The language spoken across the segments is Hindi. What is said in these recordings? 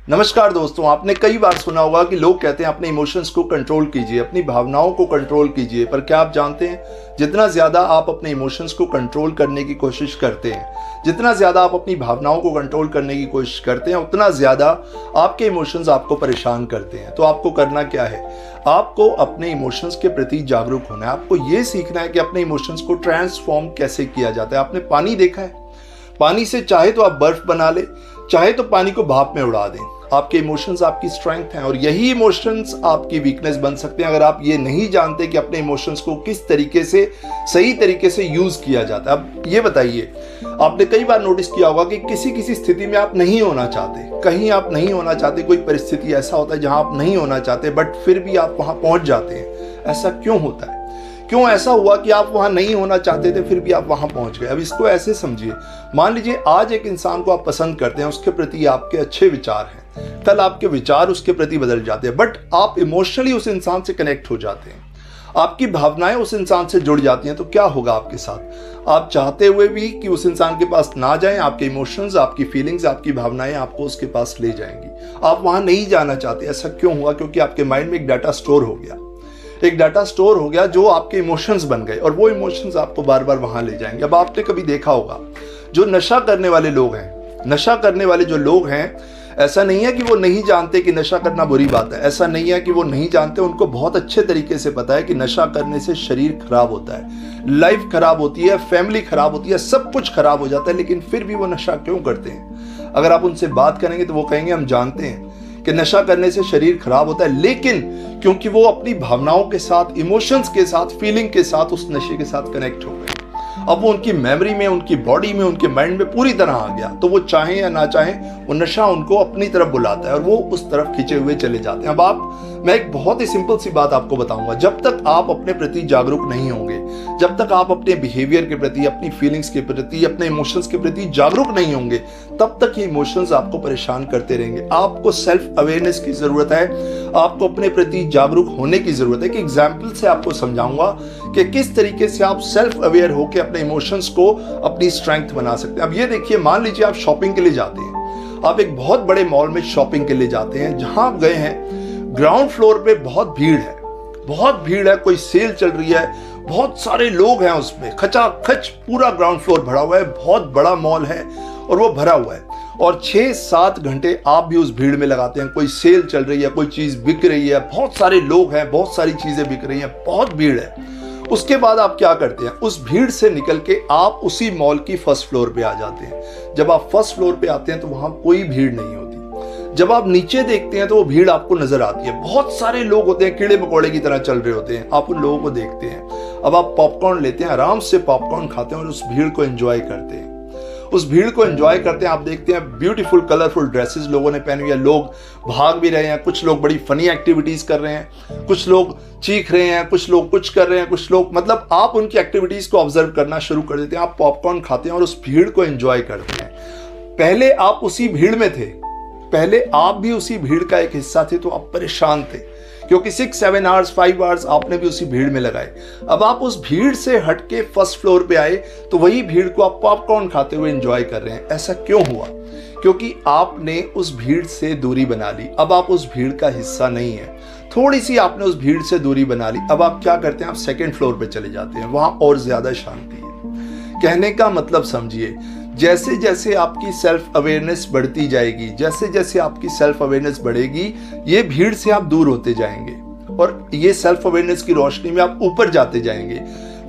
नमस्कार दोस्तों, आपने कई बार सुना होगा कि लोग कहते हैं अपने इमोशंस को कंट्रोल कीजिए, अपनी भावनाओं को कंट्रोल कीजिए। पर क्या आप जानते हैं, जितना ज़्यादा आप अपने इमोशंस को कंट्रोल करने की कोशिश करते हैं, जितना ज़्यादा आप अपनी भावनाओं को कंट्रोल करने की कोशिश करते हैं, उतना ज़्यादा आपके इमोशंस आपको परेशान करते हैं। तो आपको करना क्या है, आपको अपने इमोशंस के प्रति जागरूक होना है। आपको ये सीखना है कि अपने इमोशंस को ट्रांसफॉर्म कैसे किया जाता है। आपने पानी देखा है, पानी से चाहे तो आप बर्फ बना ले, चाहे तो पानी को भाप में उड़ा दें। आपके इमोशंस आपकी स्ट्रेंथ हैं और यही इमोशंस आपकी वीकनेस बन सकते हैं अगर आप ये नहीं जानते कि अपने इमोशंस को किस तरीके से सही तरीके से यूज किया जाता है। अब ये बताइए, आपने कई बार नोटिस किया होगा कि किसी किसी स्थिति में आप नहीं होना चाहते, कहीं आप नहीं होना चाहते, कोई परिस्थिति ऐसा होता है जहां आप नहीं होना चाहते, बट फिर भी आप वहां पहुंच जाते हैं। ऐसा क्यों होता है? क्यों ऐसा हुआ कि आप वहां नहीं होना चाहते थे फिर भी आप वहां पहुंच गए? अब इसको ऐसे समझिए, मान लीजिए आज एक इंसान को आप पसंद करते हैं, उसके प्रति आपके अच्छे विचार हैं, कल आपके विचार उसके प्रति बदल जाते हैं, बट आप इमोशनली उस इंसान से कनेक्ट हो जाते हैं, आपकी भावनाएं उस इंसान से जुड़ जाती हैं। तो क्या होगा आपके साथ? आप चाहते हुए भी कि उस इंसान के पास ना जाएं, आपके इमोशंस, आपकी फीलिंग्स, आपकी भावनाएं आपको उसके पास ले जाएंगी। आप वहां नहीं जाना चाहते। ऐसा क्यों हुआ? क्योंकि आपके माइंड में एक डाटा स्टोर हो गया, एक डाटा स्टोर हो गया जो आपके इमोशंस बन गए और वो इमोशंस आपको बार बार वहां ले जाएंगे। अब आपने कभी देखा होगा, जो नशा करने वाले लोग हैं, नशा करने वाले जो लोग हैं, ऐसा नहीं है कि वो नहीं जानते कि नशा करना बुरी बात है, ऐसा नहीं है कि वो नहीं जानते, उनको बहुत अच्छे तरीके से पता है कि नशा करने से शरीर खराब होता है, लाइफ खराब होती है, फैमिली खराब होती है, सब कुछ खराब हो जाता है, लेकिन फिर भी वो नशा क्यों करते हैं? अगर आप उनसे बात करेंगे तो वो कहेंगे हम जानते हैं कि नशा करने से शरीर खराब होता है, लेकिन क्योंकि वो अपनी भावनाओं के साथ, इमोशंस के साथ, फीलिंग के साथ उस नशे के साथ कनेक्ट हो गए। अब वो उनकी मेमोरी में, उनकी बॉडी में, उनके माइंड में पूरी तरह आ गया, तो वो चाहें या ना चाहें वो नशा उनको अपनी तरफ बुलाता है और वो उस तरफ खिंचे हुए चले जाते हैं। अब मैं एक बहुत ही सिंपल सी बात आपको बताऊंगा, जब तक आप अपने प्रति जागरूक नहीं होंगे, जब तक आप अपने बिहेवियर के प्रति, अपनी फीलिंग्स के प्रति, अपने इमोशंस के प्रति जागरूक नहीं होंगे, तब तक ये इमोशंस आपको परेशान करते रहेंगे। आपको सेल्फ अवेयरनेस की जरूरत है, आपको अपने प्रति जागरूक होने की जरूरत है। कि एग्जाम्पल से आपको समझाऊंगा कि किस तरीके से आप सेल्फ अवेयर होकर अपने इमोशंस को अपनी स्ट्रेंथ बना सकते हैं। अब ये देखिए, मान लीजिए आप शॉपिंग के लिए जाते हैं, आप एक बहुत बड़े मॉल में शॉपिंग के लिए जाते हैं, जहां आप गए हैं, ग्राउंड फ्लोर पे बहुत भीड़ है, बहुत भीड़ है, कोई सेल चल रही है, बहुत सारे लोग हैं उसमें, खचाखच पूरा ग्राउंड फ्लोर भरा हुआ है, बहुत बड़ा मॉल है और वो भरा हुआ है, और 6-7 घंटे आप भी उस भीड़ में लगाते हैं। कोई सेल चल रही है, कोई चीज बिक रही है, बहुत सारे लोग हैं, बहुत सारी चीजें बिक रही हैं, बहुत भीड़ है। उसके बाद आप क्या करते हैं? उस भीड़ से निकल के आप उसी मॉल की फर्स्ट फ्लोर पे आ जाते हैं। जब आप फर्स्ट फ्लोर पे आते हैं तो वहां कोई भीड़ नहीं होती। जब आप नीचे देखते हैं तो वो भीड़ आपको नजर आती है, बहुत सारे लोग होते हैं, कीड़े मकोड़े की तरह चल रहे होते हैं, आप उन लोगों को देखते हैं। अब आप पॉपकॉर्न लेते हैं, आराम से पॉपकॉर्न खाते हैं और उस भीड़ को एंजॉय करते हैं, उस भीड़ को एंजॉय करते हैं। आप देखते हैं ब्यूटीफुल कलरफुल ड्रेसेस लोगों ने पहनी हुई है, लोग भाग भी रहे हैं, कुछ लोग बड़ी फनी एक्टिविटीज कर रहे हैं, कुछ लोग चीख रहे हैं, कुछ लोग कुछ कर रहे हैं, कुछ लोग, मतलब आप उनकी एक्टिविटीज को ऑब्जर्व करना शुरू कर देते हैं। आप पॉपकॉर्न खाते हैं और उस भीड़ को एंजॉय करते हैं। पहले आप उसी भीड़ में थे, पहले आप भी उसी भीड़ का एक हिस्सा थे, तो आप परेशान थे क्योंकि 6-7 आवर्स 5 आवर्स आपने भी उसी भीड़ में लगाए। अब आप उस भीड़ से हटके फर्स्ट फ्लोर पे आए तो वही भीड़ को आप पॉपकॉर्न खाते हुए एंजॉय कर रहे हैं। ऐसा क्यों हुआ? क्योंकि आपने उस भीड़ से दूरी बना ली। अब आप उस भीड़ का हिस्सा नहीं है, थोड़ी सी आपने उस भीड़ से दूरी बना ली। अब आप क्या करते हैं? आप सेकेंड फ्लोर पे चले जाते हैं, वहां और ज्यादा शांति है। कहने का मतलब समझिए, जैसे जैसे आपकी सेल्फ अवेयरनेस बढ़ती जाएगी, जैसे जैसे आपकी सेल्फ अवेयरनेस बढ़ेगी, ये भीड़ से आप दूर होते जाएंगे और ये सेल्फ अवेयरनेस की रोशनी में आप ऊपर जाते जाएंगे।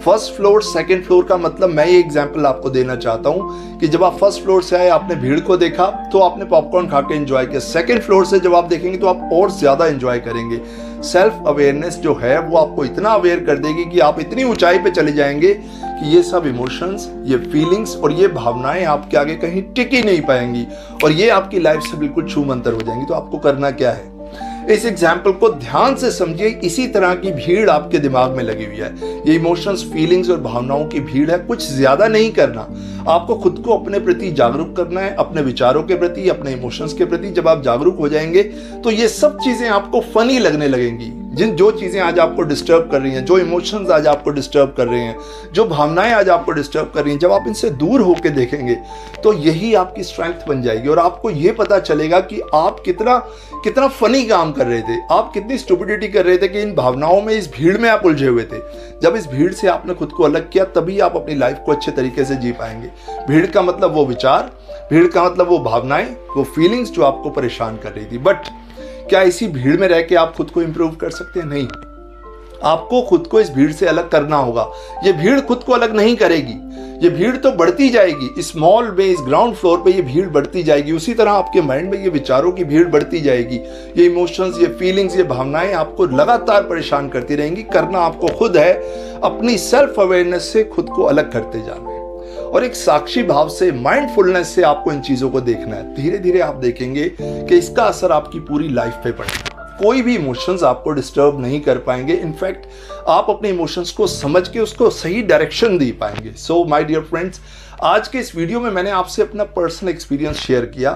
फर्स्ट फ्लोर, सेकंड फ्लोर का मतलब मैं ये एग्जांपल आपको देना चाहता हूं कि जब आप फर्स्ट फ्लोर से आए, आपने भीड़ को देखा तो आपने पॉपकॉर्न खा के एंजॉय किया। सेकंड फ्लोर से जब आप देखेंगे तो आप और ज्यादा एंजॉय करेंगे। सेल्फ अवेयरनेस जो है वो आपको इतना अवेयर कर देगी कि आप इतनी ऊंचाई पे चले जाएंगे कि ये सब इमोशंस, ये फीलिंग्स और ये भावनाएं आपके आगे कहीं टिक ही नहीं पाएंगी और ये आपकी लाइफ से बिल्कुल छूमंतर हो जाएंगी। तो आपको करना क्या है? इस एग्जाम्पल को ध्यान से समझिए। इसी तरह की भीड़ आपके दिमाग में लगी हुई है, ये इमोशंस, फीलिंग्स और भावनाओं की भीड़ है। कुछ ज्यादा नहीं करना, आपको खुद को अपने प्रति जागरूक करना है, अपने विचारों के प्रति, अपने इमोशंस के प्रति। जब आप जागरूक हो जाएंगे तो ये सब चीजें आपको फनी लगने लगेंगी। जो चीज़ें आज आपको डिस्टर्ब कर रही हैं, जो इमोशंस आज आपको डिस्टर्ब कर रहे हैं, जो भावनाएं आज आपको डिस्टर्ब कर रही हैं, जब आप इनसे दूर होकर देखेंगे तो यही आपकी स्ट्रेंथ बन जाएगी और आपको ये पता चलेगा कि आप कितना फनी काम कर रहे थे, आप कितनी स्टुपिडिटी कर रहे थे कि इन भावनाओं में, इस भीड़ में आप उलझे हुए थे। जब इस भीड़ से आपने खुद को अलग किया तभी आप अपनी लाइफ को अच्छे तरीके से जी पाएंगे। भीड़ का मतलब वो विचार, भीड़ का मतलब वो भावनाएं, वो फीलिंग्स जो आपको परेशान कर रही थी। बट क्या इसी भीड़ में रह के आप खुद को इंप्रूव कर सकते हैं? नहीं, आपको खुद को इस भीड़ से अलग करना होगा। ये भीड़ खुद को अलग नहीं करेगी, ये भीड़ तो बढ़ती जाएगी। इस मॉल में, इस ग्राउंड फ्लोर पे ये भीड़ बढ़ती जाएगी। उसी तरह आपके माइंड में ये विचारों की भीड़ बढ़ती जाएगी। ये इमोशंस, ये फीलिंग्स, ये भावनाएं आपको लगातार परेशान करती रहेंगी। करना आपको खुद है, अपनी सेल्फ अवेयरनेस से खुद को अलग करते जाना है और एक साक्षी भाव से, माइंडफुलनेस से आपको इन चीजों को देखना है। धीरे धीरे आप देखेंगे कि इसका असर आपकी पूरी लाइफ पे पड़ेगा। कोई भी इमोशंस आपको डिस्टर्ब नहीं कर पाएंगे। इनफैक्ट आप अपने इमोशंस को समझ के उसको सही डायरेक्शन दे पाएंगे। सो माय डियर फ्रेंड्स, आज के इस वीडियो में मैंने आपसे अपना पर्सनल एक्सपीरियंस शेयर किया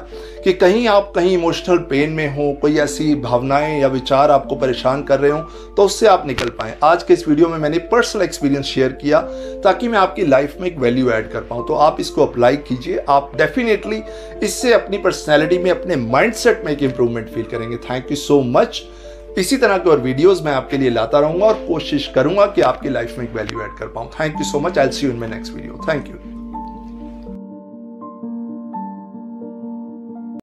कि कहीं इमोशनल पेन में हो, कोई ऐसी भावनाएं या विचार आपको परेशान कर रहे हो तो उससे आप निकल पाएं। आज के इस वीडियो में मैंने पर्सनल एक्सपीरियंस शेयर किया ताकि मैं आपकी लाइफ में एक वैल्यू ऐड कर पाऊँ। तो आप इसको अप्लाई कीजिए, आप डेफिनेटली इससे अपनी पर्सनैलिटी में, अपने माइंडसेट में एक इंप्रूवमेंट फील करेंगे। Thank you so much. इसी तरह के और वीडियोस मैं आपके लिए लाता रहूंगा और कोशिश करूंगा कि आपकी लाइफ में एक वैल्यू ऐड कर पाऊं। Thank you so much. I will see you in my next video. Thank you.